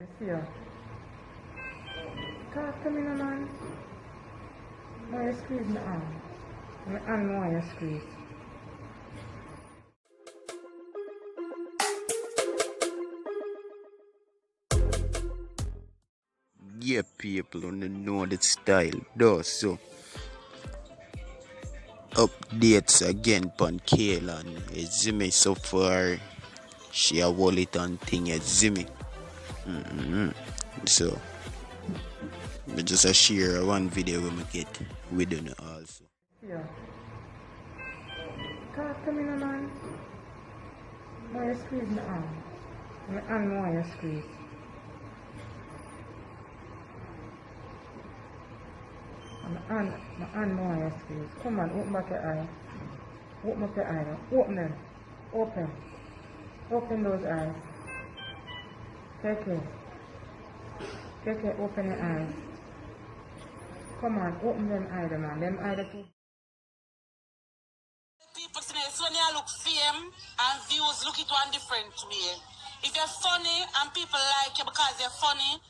See ya. Talk to me, no man. Why you squeeze my arm? My arm, why you squeeze? Yeah, people don't know the style though, so updates again on Kaylan. Zimmy so far she a wallet and thing as Zimmy. So I just a share one video we me get with them also. See ya. Talk to me, no man. Why you squeeze my arm? My arm, why you squeeze? My hand, why you squeeze? Come on, open back your eye. Open up your eye. Open them. Open. Open those eyes. Take it. Take it, open your eyes. Come on, open them eyes, man. Them eyes too. People say when you look fame and views, look it one different way. If you're funny and people like you because you're funny,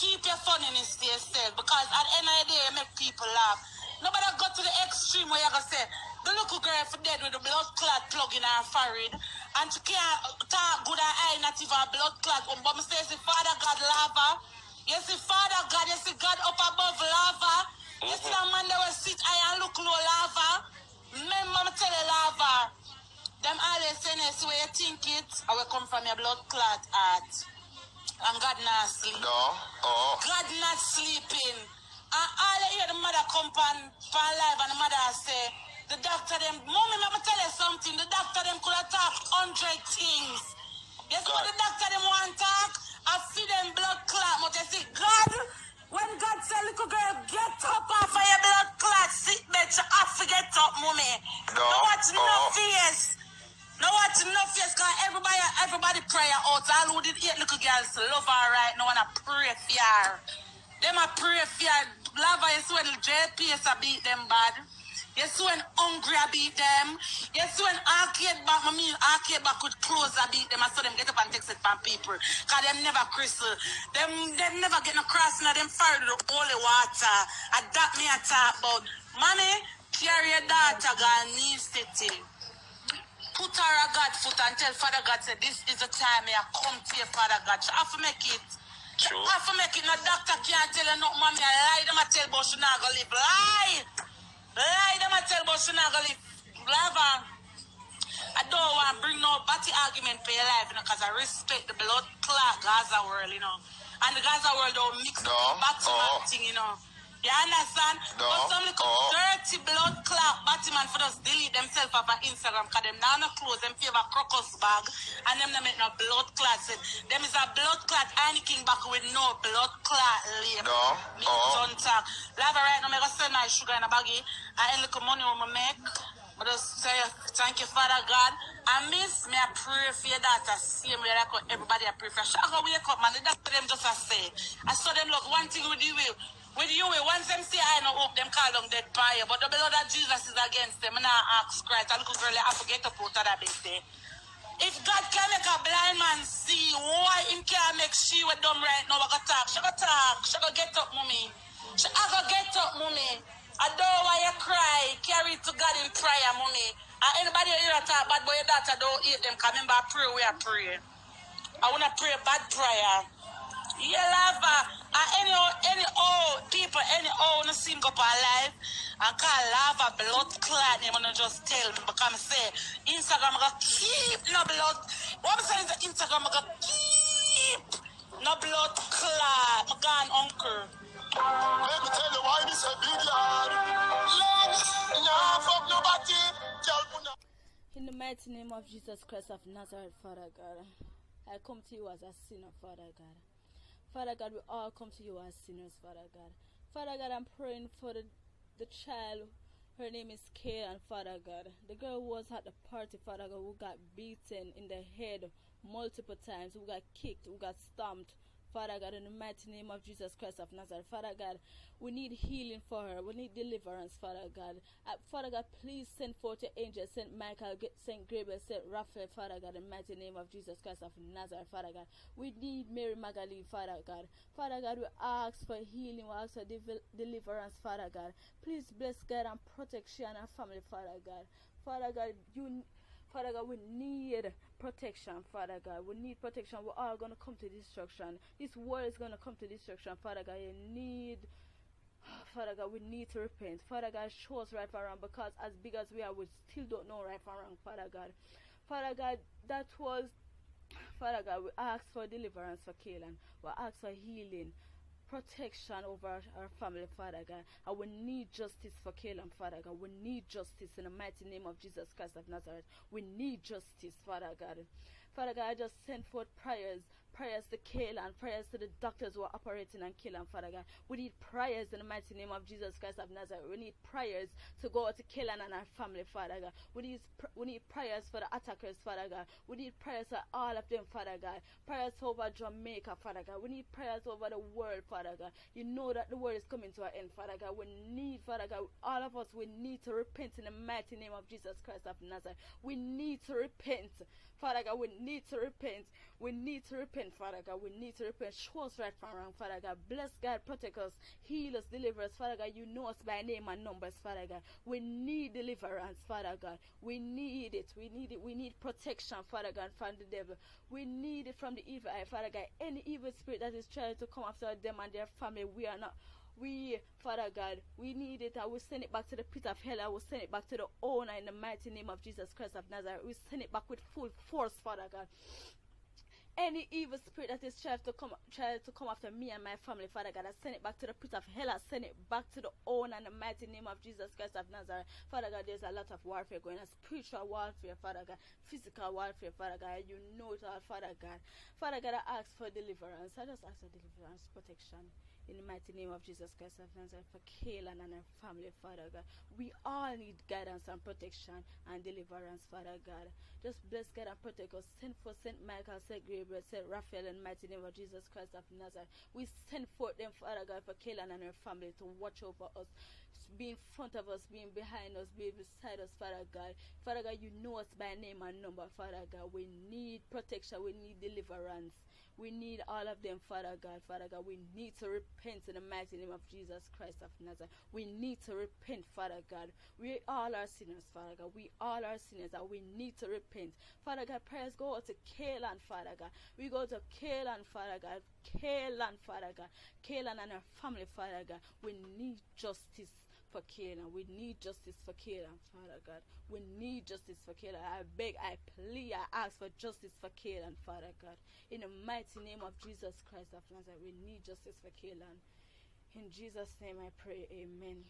keep your funniness to yourself because at the end of the day, you make people laugh. Nobody go to the extreme where you're going to say, the little girl for dead with the blood clot plug in her forehead and she can't talk good at eye, not even a blood clot. But I say, Father God lava. You see Father God, you see God up above lava. You see a man that will sit high and look low lava. Remember, I tell you lava. Them always say this way you think it, I will come from your blood clot heart. And God not sleep. No. Oh. God not sleeping. And all you hear the mother come on live and the mother say, the doctor them, mommy, let me tell you something, the doctor them could have talked 100 things. You see what the doctor them want to talk? I feed them blood clot, but you see, God, when God say, little girl, get up off of your blood clot, sit bed, you have to get up, mommy. No. Watch no face. No watch no face, because everybody pray out. All who did eat little girls love her right now and I pray for her. Them a pray for her. Lava is when JPS a beat them bad. You see when hungry I beat them. You see when arcade back with clothes I beat them. I saw them get up and text it from people. Because them never crystal. Them never get no crossing of them fire to the holy water. And that me a talk about. Mommy, carry your daughter God needs city. Put her a God foot and tell Father God say this is the time I come to you, Father God. So I have to make it. True. I have to make it. No doctor can't tell you no, mommy. I lie them I tell but she not gonna live. Lie. Lie them I tell but she not gonna live. Lava. I don't want to bring no batty argument for your life, you know, because I respect the blood clot Gaza world, you know. And the Gaza world don't mix up the Batman thing, you know. You understand? No. But some little dirty blood clot Batman for us delete themselves off of Instagram because them now no clothes, them favor crocus bag and them no make no blood clot. Them is a blood clot King back with no blood clot label. No. Me don't talk. Lava right now, I send my sugar in a baggie and any little money I make. I just say thank you, Father God. And miss me, I pray for your daughter. Same way like everybody I pray for. Shall I wake up, man? The doctor them just a say. I saw them look one thing with you. With you, once them say I know hope them call them dead fire. But the blood of Jesus is against them. And I ask Christ, a little girl, I forget to put that bit there. If God can make a blind man see, why him can't make she with them right now? I go talk. She go talk. She go get up, mommy. She go get up, mommy. I don't why you cry. Carry it to God in prayer, mommy. And anybody here talk bad boy, your daughter don't eat them. Because remember, I pray where I pray. I want to pray bad prayer. Yeah, lava. And any old people, any old sing up our life and call lava blood clot name and just tell me because I say Instagram I keep no blood. What I'm saying is Instagram I keep no blood clot. My gone uncle. Let me tell you why this a big yard. Love, nah, fuck nobody. In the mighty name of Jesus Christ of Nazareth, Father God, I come to you as a sinner, Father God. Father God, we all come to you as sinners, Father God. Father God, I'm praying for the child. Her name is Kaylan, Father God. The girl who was at the party, Father God, who got beaten in the head multiple times, who got kicked, who got stomped. Father God, in the mighty name of Jesus Christ of Nazareth. Father God, we need healing for her. We need deliverance, Father God. Father God, please send forth your angels, Saint Michael, Saint Gabriel, Saint Raphael, Father God, in the mighty name of Jesus Christ of Nazareth, Father God. We need Mary Magdalene, Father God. Father God, we ask for healing, we ask for deliverance, Father God. Please bless God and protect she and her family, Father God. Father God, Father God, we need protection, Father God. We need protection. We're all going to come to destruction. This world is going to come to destruction, Father God. Father God, we need to repent. Father God, show us right from wrong, because as big as we are, we still don't know right from wrong, Father God. Father God, Father God, we ask for deliverance for Kaylan. We ask for healing, protection over our family, Father God. And we need justice for Kaylan, Father God. We need justice in the mighty name of Jesus Christ of Nazareth. We need justice, Father God. Father God, I just send forth prayers to Kaylan, prayers to the doctors who are operating on Kaylan, Father God. We need prayers in the mighty name of Jesus Christ of Nazareth. We need prayers to go out to Kaylan and our family, Father God. We need prayers for the attackers, Father God. We need prayers for all of them, Father God. Prayers over Jamaica, Father God. We need prayers over the world, Father God. You know that the world is coming to an end, Father God. We need, Father God, all of us, we need to repent in the mighty name of Jesus Christ of Nazareth. We need to repent, Father God. We need to repent. We need to repent, Father God. We need to repent. Show us right from wrong, Father God. Bless God, protect us, heal us, deliver us, Father God. You know us by name and numbers, Father God. We need deliverance, Father God. We need it. We need it. We need protection, Father God, from the devil. We need it from the evil eye, Father God. Any evil spirit that is trying to come after them and their family, Father God, we need it. I will send it back to the pit of hell. I will send it back to the owner in the mighty name of Jesus Christ of Nazareth. We send it back with full force, Father God. Any evil spirit that is trying to come after me and my family, Father God, I send it back to the pit of hell. I send it back to the owner in the mighty name of Jesus Christ of Nazareth. Father God, there's a lot of warfare going on. Spiritual warfare, Father God. Physical warfare, Father God. You know it all, Father God. Father God, I ask for deliverance. I just ask for deliverance, protection. In the mighty name of Jesus Christ of Nazareth, for Kaylan and her family, Father God. We all need guidance and protection and deliverance, Father God. Just bless God and protect us. Send for Saint Michael, Saint Gabriel, Saint Raphael, in the mighty name of Jesus Christ of Nazareth. We send forth them, Father God, for Kaylan and her family to watch over us, be in front of us, being behind us, be beside us, Father God. Father God, you know us by name and number, Father God. We need protection. We need deliverance. We need all of them, Father God. Father God, we need to repent in the mighty name of Jesus Christ of Nazareth. We need to repent, Father God. We all are sinners, Father God. We all are sinners, and we need to repent. Father God, prayers go out to Kaylan, Father God. We go to Kaylan, Father God. Kaylan, Father God. Kaylan and her family, Father God. We need justice for Kaylan. We need justice for Kaylan, Father God. We need justice for Kaylan. I beg, I plead, I ask for justice for Kaylan, Father God. In the mighty name of Jesus Christ of Nazareth, we need justice for Kaylan. In Jesus' name I pray, amen.